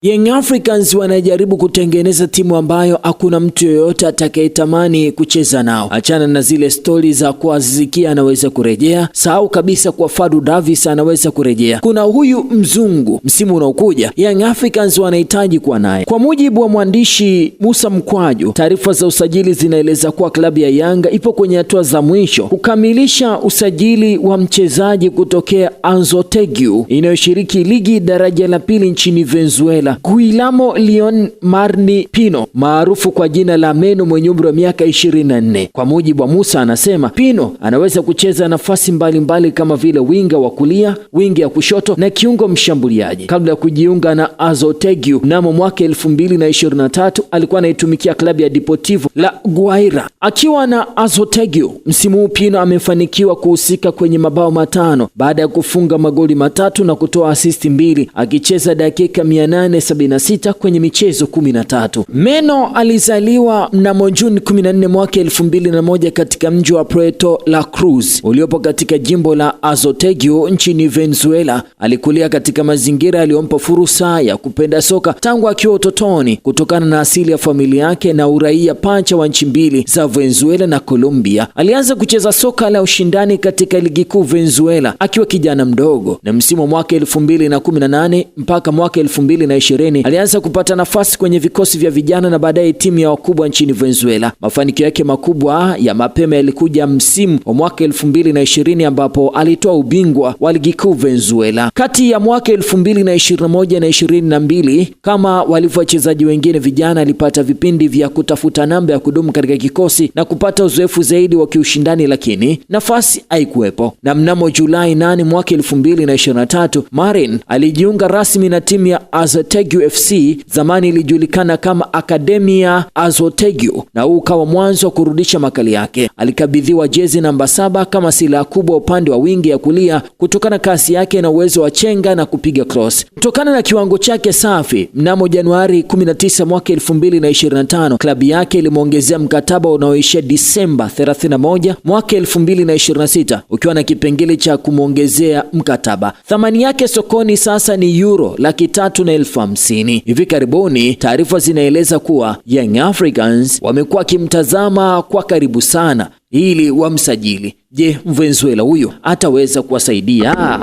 Young Africans wanajaribu kutengeneza timu ambayo hakuna mtu yoyote atakayetamani kucheza nao. Achana na zile stori za kwa Aziz Ki anaweza kurejea, sahau kabisa kwa Fadu Davis anaweza kurejea. Kuna huyu mzungu msimu unaokuja Young Africans wanahitaji kuwa naye. Kwa mujibu wa mwandishi Musa Mkwaju, taarifa za usajili zinaeleza kuwa klabu ya Yanga ipo kwenye hatua za mwisho kukamilisha usajili wa mchezaji kutokea Anzoátegui inayoshiriki ligi daraja la pili nchini Venezuela, Guillermo Leon Marni Pino maarufu kwa jina la Meno, mwenye umri wa miaka 24. Kwa mujibu wa Musa, anasema Pino anaweza kucheza nafasi mbalimbali kama vile winga wa kulia, winga ya kushoto na kiungo mshambuliaji. Kabla ya kujiunga na Anzoátegui mnamo mwaka 2023 alikuwa anaitumikia klabu ya Deportivo La Guaira. Akiwa na Anzoátegui msimu huu, Pino amefanikiwa kuhusika kwenye mabao 5 baada ya kufunga magoli 3 na kutoa asisti 2 akicheza dakika 876 kwenye michezo 13. Meno alizaliwa mnamo Juni 14 mwaka 2001 katika mji wa Puerto La Cruz uliopo katika jimbo la Anzoátegui nchini Venezuela. Alikulia katika mazingira yaliyompa fursa ya kupenda soka tangu akiwa utotoni kutokana na asili ya familia yake na uraia pacha wa nchi mbili za Venezuela na Colombia. Alianza kucheza soka la ushindani katika ligi kuu Venezuela akiwa kijana mdogo, na msimu wa mwaka 2018 mpaka mwaka 2020 alianza kupata nafasi kwenye vikosi vya vijana na baadaye timu ya wakubwa nchini Venezuela. Mafanikio yake makubwa ya mapema yalikuja msimu wa mwaka 2020 ambapo alitoa ubingwa wa ligi kuu Venezuela. Kati ya mwaka 2021 na 2022, kama walivyo wachezaji wengine vijana, alipata vipindi vya kutafuta namba ya kudumu katika kikosi na kupata uzoefu zaidi wa kiushindani, lakini nafasi haikuwepo. Na mnamo Julai 8 mwaka 2023, Marin alijiunga rasmi na timu ya Anzoátegui FC, zamani ilijulikana kama Academia Anzoátegui, na huu ukawa mwanzo wa kurudisha makali yake. Alikabidhiwa jezi namba 7 kama silaha kubwa upande wa wingi ya kulia kutokana na kasi yake na uwezo wa chenga na kupiga cross. Kutokana na kiwango chake safi, mnamo Januari 19 mwaka 2025 klabu yake ilimwongezea mkataba unaoisha Disemba 31 mwaka 2026 ukiwa na kipengele cha kumwongezea mkataba. Thamani yake sokoni sasa ni euro 350,000. Hivi karibuni taarifa zinaeleza kuwa Young Africans wamekuwa kimtazama kwa karibu sana ili wamsajili. Je, Venezuela huyo ataweza kuwasaidia?